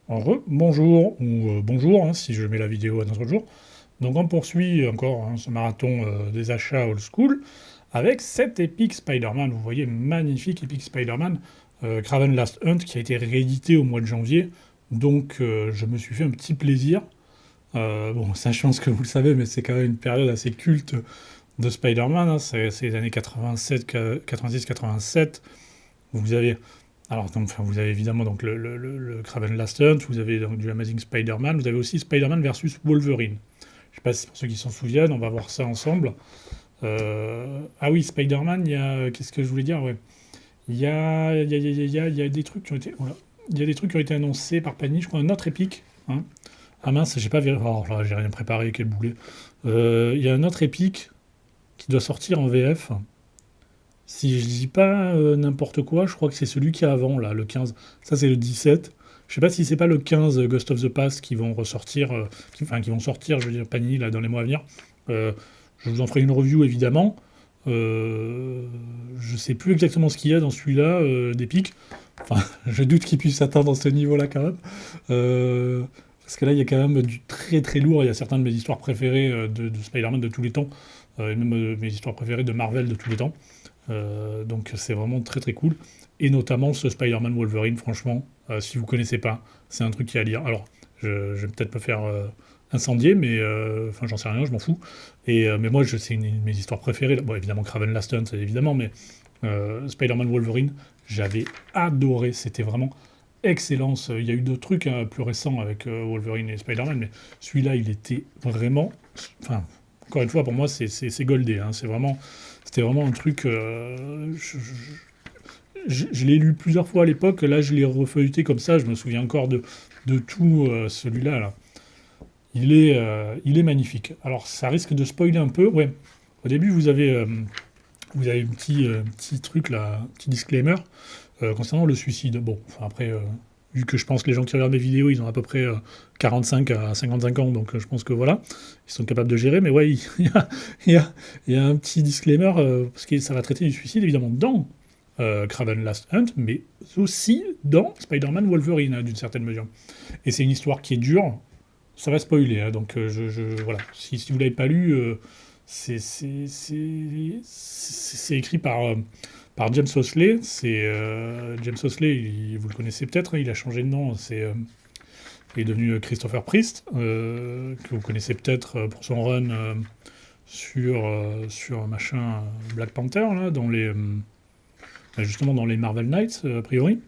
Bonjour, ou bonjour, hein, si je mets la vidéo à un autre jour. Donc on poursuit encore ce marathon des achats old school avec cet Epic Spider-Man. Vous voyez, magnifique Epic Spider-Man, Kraven Last Hunt, qui a été réédité au mois de janvier. Donc je me suis fait un petit plaisir. Bon, ça je pense que vous le savez, mais c'est quand même une période assez culte de Spider-Man, hein. C'est les années 87, 86-87. Vous avez enfin, vous avez évidemment donc le Kraven Last Hunt, vous avez donc du Amazing Spider-Man, vous avez aussi Spider-Man versus Wolverine. Je sais pas si pour ceux qui s'en souviennent, on va voir ça ensemble. Ah oui, Spider-Man, il y a qu'est-ce que je voulais dire, ouais. Il y a des trucs qui ont été voilà. Il y a des trucs qui ont été annoncés par Panini, je crois un autre épique, hein. Ah mince, j'ai pas vérifié. Oh là, j'ai rien préparé, quel boulet. Il y a un autre épique qui doit sortir en VF. Si je dis pas n'importe quoi, je crois que c'est celui qui est avant, là, le 15. Ça, c'est le 17. Je sais pas si c'est pas le 15 Ghost of the Past qui vont ressortir, qui vont sortir, je veux dire, Panini, là, dans les mois à venir. Euh, je vous en ferai une review, évidemment. Je sais plus exactement ce qu'il y a dans celui-là, d'Epic. Enfin, je doute qu'il puisse atteindre ce niveau-là, quand même. Parce que là, il y a quand même du très très lourd. Il y a certaines de mes histoires préférées de Spider-Man de tous les temps. Et même mes histoires préférées de Marvel de tous les temps. Donc c'est vraiment très très cool. Et notamment ce Spider-Man Wolverine, franchement, si vous connaissez pas, c'est un truc qui est à lire. Alors, je vais peut-être me faire incendier, mais enfin j'en sais rien, je m'en fous. Mais moi, c'est une de mes histoires préférées. Bon, évidemment, Kraven Last Hunt, évidemment, mais Spider-Man Wolverine, j'avais adoré. C'était vraiment excellence. Il y a eu d'autres trucs hein, plus récents avec Wolverine et Spider-Man, mais celui-là, il était vraiment. Enfin, encore une fois, pour moi, c'est goldé, hein. C'était vraiment un truc. Je l'ai lu plusieurs fois à l'époque. Là, je l'ai refeuilleté comme ça. Je me souviens encore de tout celui-là. Là. Il est magnifique. Alors, ça risque de spoiler un peu. Ouais. Au début, vous avez un petit truc là, un petit disclaimer concernant le suicide. Bon, enfin après, vu que je pense que les gens qui regardent mes vidéos, ils ont à peu près 45 à 55 ans, donc je pense que voilà, ils sont capables de gérer. Mais ouais, il y a- il y a un petit disclaimer, parce que ça va traiter du suicide, évidemment, dans Kraven Last Hunt, mais aussi dans Spider-Man Wolverine, hein, d'une certaine mesure. Et c'est une histoire qui est dure, ça va spoiler, hein, donc voilà. Si vous l'avez pas lu, c'est écrit par James Owsley. James Owsley, vous le connaissez peut-être, hein, il a changé de nom. Il est devenu Christopher Priest, que vous connaissez peut-être pour son run sur machin Black Panther, là, justement dans les Marvel Knights, a priori.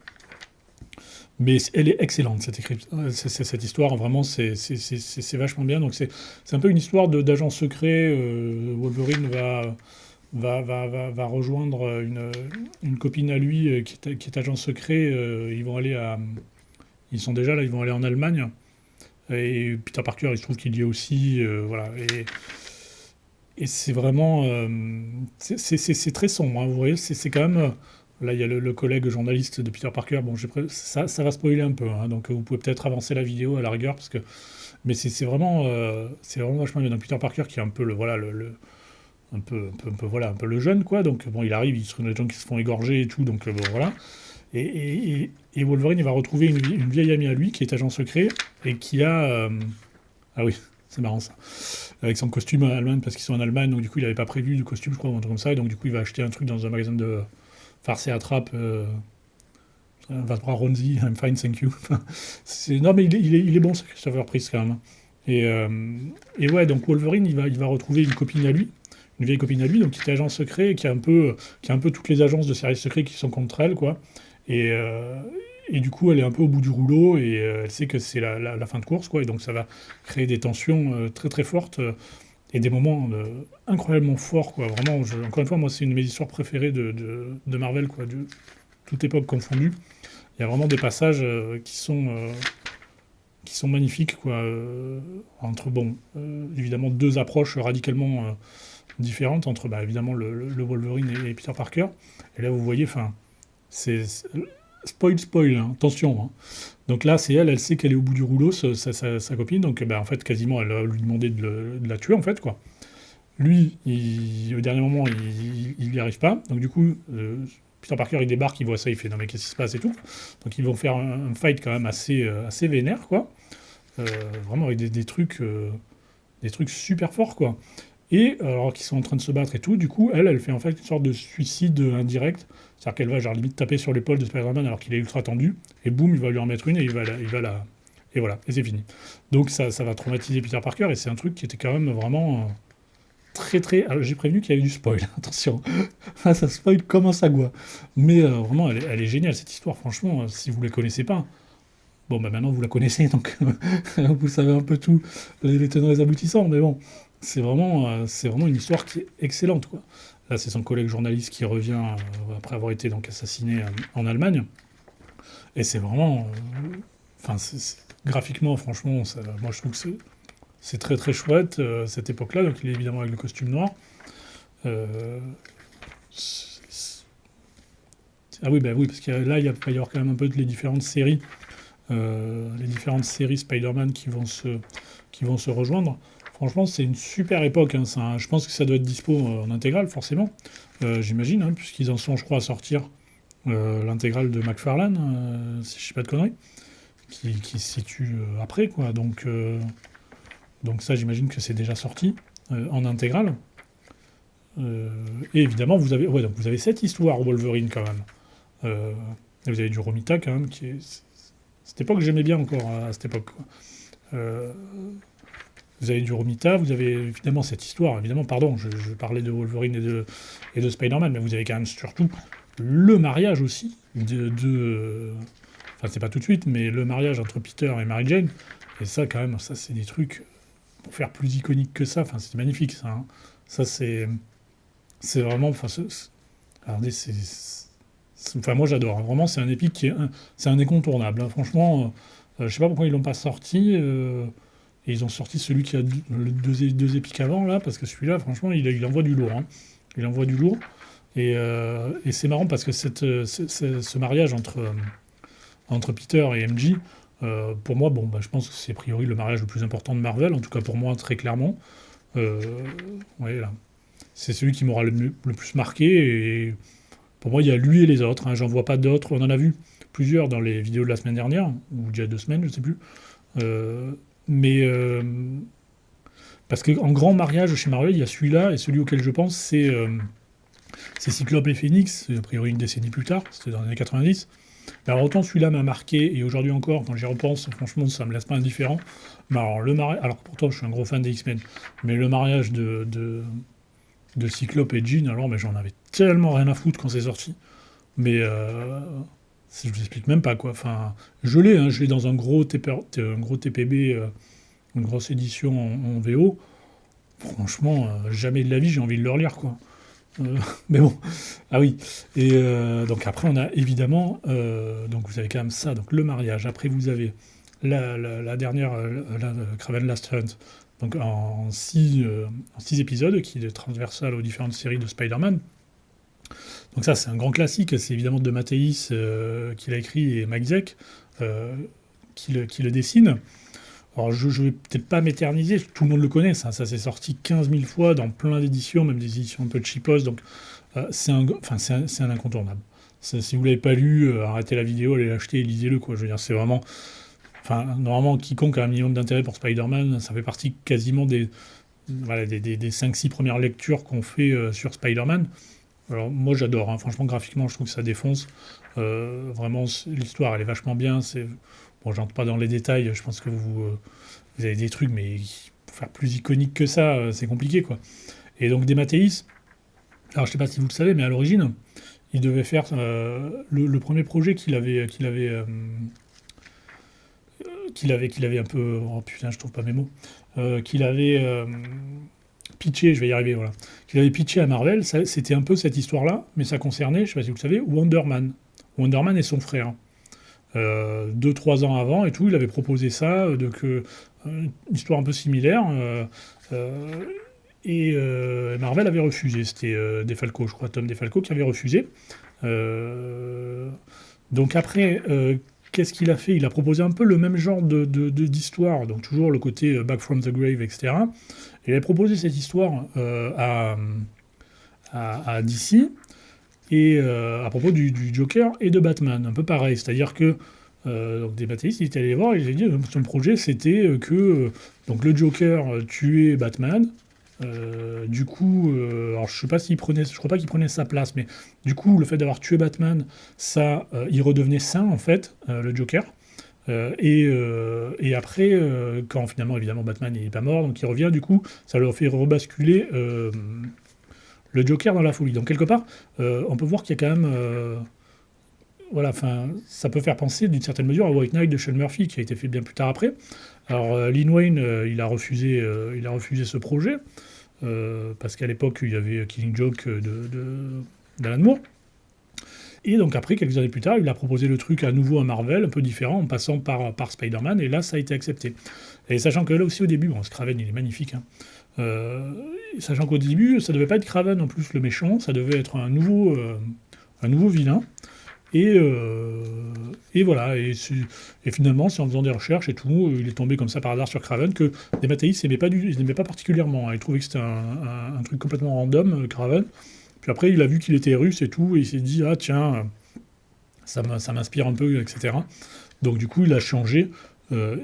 Mais elle est excellente, cette histoire. Vraiment, c'est vachement bien. Donc, c'est un peu une histoire d'agent secret. Wolverine va rejoindre une copine à lui qui est agent secret. Ils sont déjà là, ils vont aller en Allemagne. Et Peter Parker, il se trouve qu'il y est aussi. Voilà. Et c'est vraiment. C'est très sombre, hein, vous voyez, c'est quand même. Là, il y a le collègue journaliste de Peter Parker. Bon, ça va spoiler un peu, hein, donc vous pouvez peut-être avancer la vidéo à la rigueur, mais c'est vraiment vachement bien. Donc Peter Parker qui est un peu voilà, voilà, un peu le jeune, quoi. Donc bon, il arrive, il se trouve des gens qui se font égorger et tout, donc bon, voilà. Et Wolverine, il va retrouver une vieille amie à lui qui est agent secret et qui a. Ah oui, c'est marrant ça. Avec son costume en Allemagne, parce qu'ils sont en Allemagne, donc du coup, il n'avait pas prévu de costume, je crois, ou un truc comme ça, et donc du coup, il va acheter un truc dans un magasin de farce et attrape. Va te voir Ronzi, I'm fine, thank you. Enfin, non, mais il est bon, ce Christopher Priest, quand même. Et, euh, et ouais, donc Wolverine, il va retrouver une copine à lui, une vieille copine à lui, donc qui est agent secret, qui a un peu toutes les agences de services secrets qui sont contre elle, quoi. Et, euh, et du coup, elle est un peu au bout du rouleau, et elle sait que c'est la fin de course, quoi. Et donc, ça va créer des tensions très très fortes, et des moments incroyablement forts, quoi. Vraiment, encore une fois, moi, c'est une de mes histoires préférées de Marvel, quoi, de toute époque confondue. Il y a vraiment des passages qui sont magnifiques, quoi. Entre, bon, évidemment, deux approches radicalement différentes entre, bah, évidemment, le Wolverine et Peter Parker. Et là, vous voyez, enfin, c'est spoil, hein, attention, hein. Donc là, c'est elle, elle sait qu'elle est au bout du rouleau, sa copine, donc bah, en fait, quasiment, elle va lui demander de la tuer, en fait, quoi. Lui, au dernier moment, il n'y arrive pas, donc du coup, Peter Parker, il débarque, il voit ça, il fait « Non mais qu'est-ce qui se passe » et tout. Donc ils vont faire un fight quand même assez vénère, quoi. Vraiment avec des trucs super forts, quoi. Et alors qu'ils sont en train de se battre et tout, du coup, elle fait en fait une sorte de suicide indirect. C'est-à-dire qu'elle va genre limite taper sur l'épaule de Spider-Man alors qu'il est ultra tendu, et boum, il va lui en mettre une et et voilà, et c'est fini. Donc ça va traumatiser Peter Parker, et c'est un truc qui était quand même vraiment très très... Alors, j'ai prévenu qu'il y avait du spoil, attention. Ah, ça spoil comme un sagouin. Mais vraiment, elle est géniale cette histoire, franchement, si vous ne la connaissez pas. Bon, bah maintenant vous la connaissez, donc vous savez un peu tout, les tenants et les aboutissants, mais bon, c'est vraiment une histoire qui est excellente, quoi. Là, c'est son collègue journaliste qui revient après avoir été donc assassiné en Allemagne, et c'est vraiment, enfin, graphiquement, franchement, moi je trouve que c'est très très chouette cette époque-là. Donc il est évidemment avec le costume noir. Euh, ah oui, bah oui, parce que là il va y avoir quand même un peu de les différentes séries Spider-Man qui vont se rejoindre. Franchement, c'est une super époque, hein. Je pense que ça doit être dispo en intégrale, forcément. J'imagine, hein, puisqu'ils en sont, je crois, à sortir l'intégrale de McFarlane, si je ne sais pas de conneries, qui se situe après, quoi. Donc ça, j'imagine que c'est déjà sorti en intégrale. Et évidemment, donc vous avez cette histoire Wolverine quand même. Vous avez du Romita quand même, cette époque, j'aimais bien encore à cette époque, quoi. Euh, vous avez du Romita, vous avez évidemment cette histoire, évidemment, pardon, je parlais de Wolverine et de Spider-Man, mais vous avez quand même surtout le mariage aussi enfin, c'est pas tout de suite, mais le mariage entre Peter et Mary Jane. Et ça, quand même, ça, c'est des trucs pour faire plus iconique que ça. Enfin, c'est magnifique, ça, hein. Ça, c'est vraiment. Enfin, regardez, enfin, moi, j'adore, hein. Vraiment, c'est un épique c'est un incontournable, hein. Franchement, je sais pas pourquoi ils l'ont pas sorti. Et ils ont sorti celui qui a deux épiques avant, là, parce que celui-là, franchement, il envoie du lourd, hein. Il envoie du lourd. Et c'est marrant parce que ce mariage entre Peter et MJ, pour moi, bon, bah, je pense que c'est a priori le mariage le plus important de Marvel, en tout cas pour moi, très clairement. Euh, ouais, là. C'est celui qui m'aura le plus marqué. Et pour moi, il y a lui et les autres, hein. J'en vois pas d'autres. On en a vu plusieurs dans les vidéos de la semaine dernière, ou déjà 2 semaines, je sais plus. Euh, mais parce qu'en grand mariage chez Marvel, il y a celui-là, et celui auquel je pense, c'est Cyclope et Phoenix, a priori une décennie plus tard, c'était dans les années 90. Mais alors autant celui-là m'a marqué, et aujourd'hui encore, quand j'y repense, franchement, ça me laisse pas indifférent. Mais alors, alors pourtant, je suis un gros fan des X-Men, mais le mariage de Cyclope et Jean, alors mais j'en avais tellement rien à foutre quand c'est sorti. Mais je vous explique même pas, quoi. Enfin, je l'ai dans un gros TPB, une grosse édition en VO. Franchement, jamais de la vie j'ai envie de le relire, quoi. Euh, mais bon, ah oui. Et donc après, on a évidemment, donc vous avez quand même ça, donc le mariage. Après, vous avez la dernière, Kraven Last Hunt, donc en six épisodes, qui est transversal aux différentes séries de Spider-Man. Donc ça, c'est un grand classique. C'est évidemment de Mathéis qui l'a écrit et Mike Zeck qui le dessine. Alors, je ne vais peut-être pas m'éterniser, tout le monde le connaît, ça s'est sorti 15 000 fois dans plein d'éditions, même des éditions un peu cheapos, donc c'est un incontournable. Si vous ne l'avez pas lu, arrêtez la vidéo, allez l'acheter et lisez-le, quoi. Je veux dire, c'est vraiment... Enfin, normalement, quiconque a un minimum d'intérêt pour Spider-Man, ça fait partie quasiment voilà, des 5-6 premières lectures qu'on fait sur Spider-Man. Alors, moi, j'adore, hein. Franchement, graphiquement, je trouve que ça défonce. Vraiment, l'histoire, elle est vachement bien, Bon, j'entre pas dans les détails, je pense que vous avez des trucs, mais pour faire plus iconique que ça, c'est compliqué, quoi. Et donc, Mathéis, alors je sais pas si vous le savez, mais à l'origine, il devait faire le premier projet qu'il avait un peu... Oh putain, je trouve pas mes mots. Qu'il avait pitché, je vais y arriver, voilà. Qu'il avait pitché à Marvel, c'était un peu cette histoire-là, mais ça concernait, je sais pas si vous le savez, Wonder Man. Wonder Man et son frère. 2-3 ans avant et tout, il avait proposé ça, une histoire un peu similaire, et Marvel avait refusé. C'était Defalco, je crois, Tom Defalco qui avait refusé. Donc après, qu'est-ce qu'il a fait? Il a proposé un peu le même genre d'histoire, donc toujours le côté Back from the Grave, etc. Il avait proposé cette histoire à DC. et à propos du Joker et de Batman, un peu pareil, c'est-à-dire que donc des mathéistes, ils étaient allés les voir et ils ont dit son projet c'était que donc le Joker tuait Batman. Du coup, alors je sais pas s'il prenait, je crois pas qu'il prenait sa place, mais du coup le fait d'avoir tué Batman, ça, il redevenait sain en fait, le Joker. Et après, quand finalement évidemment Batman n'est pas mort, donc il revient, du coup ça leur fait rebasculer le Joker dans la folie. Donc quelque part, on peut voir qu'il y a quand même voilà, enfin, ça peut faire penser d'une certaine mesure à White Knight de Sean Murphy, qui a été fait bien plus tard après. Alors, Lin Wayne, il a refusé ce projet, parce qu'à l'époque, il y avait Killing Joke d'Alan Moore. Et donc après, quelques années plus tard, il a proposé le truc à nouveau à Marvel, un peu différent, en passant par Spider-Man, et là, ça a été accepté. Et sachant que là aussi, au début, bon, ce Kraven, il est magnifique, hein. Sachant qu'au début, ça devait pas être Kraven en plus le méchant, ça devait être un nouveau vilain. Et voilà, et finalement, c'est en faisant des recherches et tout, il est tombé comme ça par hasard sur Kraven, que des mathéistes n'aimaient pas particulièrement, hein. Ils trouvaient que c'était un truc complètement random, Kraven. Puis après, il a vu qu'il était russe et tout, et il s'est dit, ah tiens, ça m'inspire un peu, etc. Donc du coup, il a changé,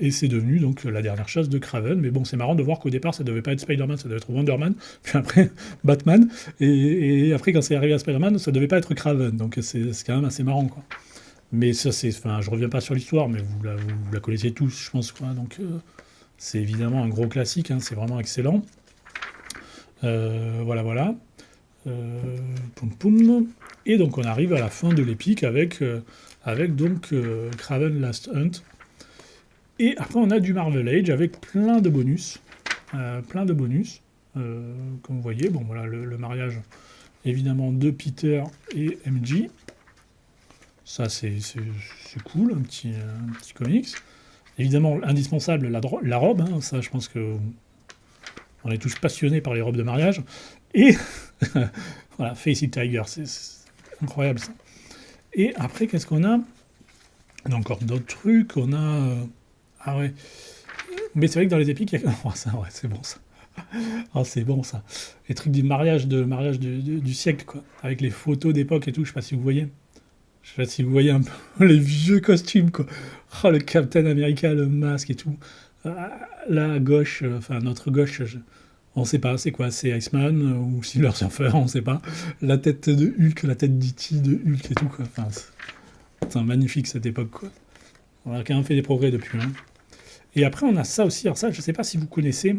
et c'est devenu donc la dernière chasse de Kraven. Mais bon, c'est marrant de voir qu'au départ, ça devait pas être Spider-Man, ça devait être Wonder Man, puis après Batman, et après, quand c'est arrivé à Spider-Man, ça devait pas être Kraven. Donc c'est quand même assez marrant, quoi. Mais ça, enfin, je reviens pas sur l'histoire, mais vous la connaissez tous, je pense, quoi. Donc c'est évidemment un gros classique, hein, c'est vraiment excellent. Voilà, voilà. Poum, poum. Et donc on arrive à la fin de l'épique avec donc Kraven Last Hunt. Et après on a du Marvel Age avec plein de bonus. Comme vous voyez, bon voilà le mariage évidemment de Peter et MJ. Ça c'est cool, un petit comics. Évidemment indispensable la robe, hein, ça je pense que on est tous passionnés par les robes de mariage. Et voilà, Face It Tiger, c'est incroyable ça. Et après, qu'est-ce qu'on a? On a encore d'autres trucs, on a... ah ouais. Mais c'est vrai que dans les épiques, il y a... oh, ça, ouais, c'est bon ça. Oh, c'est bon ça. Les trucs du mariage, du siècle, quoi. Avec les photos d'époque et tout, je sais pas si vous voyez. Je sais pas si vous voyez un peu les vieux costumes, quoi. Oh, le Captain America, le masque et tout. Là, à gauche, enfin, notre gauche, on sait pas, c'est quoi? C'est Iceman ou Silver Surfer, on sait pas. La tête de Hulk, la tête d'E.T. de Hulk et tout, quoi. Enfin, c'est magnifique cette époque, quoi. On a quand même fait des progrès depuis, hein. Et après, on a ça aussi. Alors ça, je sais pas si vous connaissez.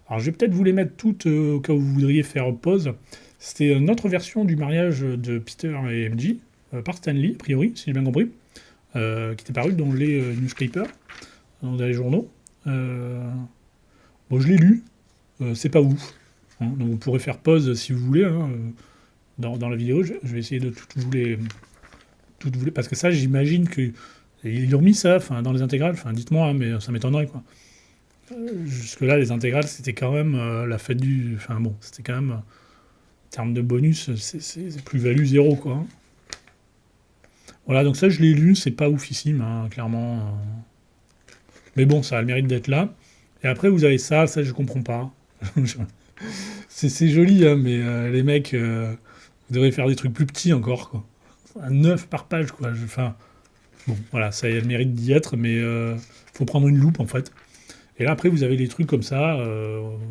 Alors je vais peut-être vous les mettre toutes au cas où vous voudriez faire pause. C'était une autre version du mariage de Peter et MJ, par Stan Lee, a priori, si j'ai bien compris, qui était paru dans les newspapers, dans les journaux. Bon, je l'ai lu. C'est pas ouf, hein. Donc vous pourrez faire pause si vous voulez, hein, dans la vidéo. Je vais essayer de toutes vous les... Parce que ça, j'imagine que... Ils ont mis ça dans les intégrales. Enfin, dites-moi, hein, mais ça m'étonnerait, quoi. Jusque-là, les intégrales, c'était quand même la fête du... Enfin bon, c'était quand même... en termes de bonus, c'est plus-value zéro, quoi, hein. Voilà, donc ça, je l'ai lu. C'est pas oufissime, hein, clairement. Mais bon, ça a le mérite d'être là. Et après, vous avez ça je comprends pas. C'est joli, hein, mais les mecs, vous devriez faire des trucs plus petits encore, quoi. Un 9 par page, quoi. Enfin, bon, voilà, ça a le mérite d'y être, mais faut prendre une loupe, en fait. Et là, après, vous avez des trucs comme ça.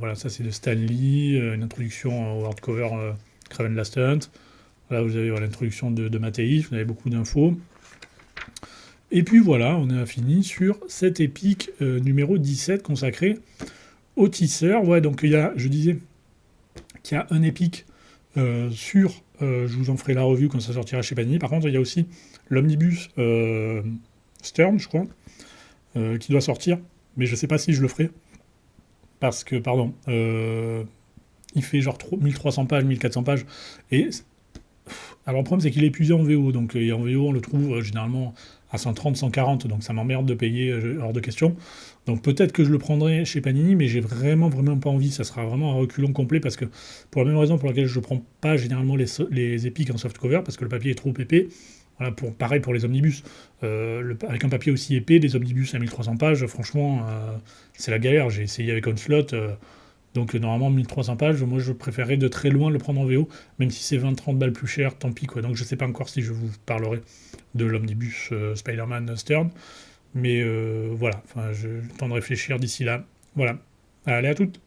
Voilà, ça, c'est de Stan Lee, une introduction au hardcover Kraven Last Hunt. Là, vous avez l'introduction de Mathéis, vous avez beaucoup d'infos. Et puis voilà, on a fini sur cette épique numéro 17 consacrée au tisseur. Ouais, donc il y a, je disais, qu'il y a un épique sur, je vous en ferai la revue quand ça sortira chez Panini. Par contre, il y a aussi l'omnibus Stern, je crois, qui doit sortir, mais je ne sais pas si je le ferai, parce que, pardon, il fait genre 1300 pages, 1400 pages, et... Alors le problème, c'est qu'il est épuisé en VO, donc en VO, on le trouve généralement à 130, 140, donc ça m'emmerde de payer hors de question. Donc peut-être que je le prendrai chez Panini, mais j'ai vraiment pas envie. Ça sera vraiment un reculon complet, parce que pour la même raison pour laquelle je ne prends pas généralement les épiques en softcover, parce que le papier est trop épais. Voilà, pareil pour les omnibus. Avec un papier aussi épais, les omnibus à 1300 pages, franchement, c'est la galère. J'ai essayé avec Onslaught, Donc normalement 1300 pages, moi je préférerais de très loin le prendre en VO, même si c'est 20-30 balles plus cher, tant pis quoi. Donc je sais pas encore si je vous parlerai de l'omnibus Spider-Man Stern, mais voilà, enfin j'ai le temps de réfléchir d'ici là. Voilà. Allez à toutes.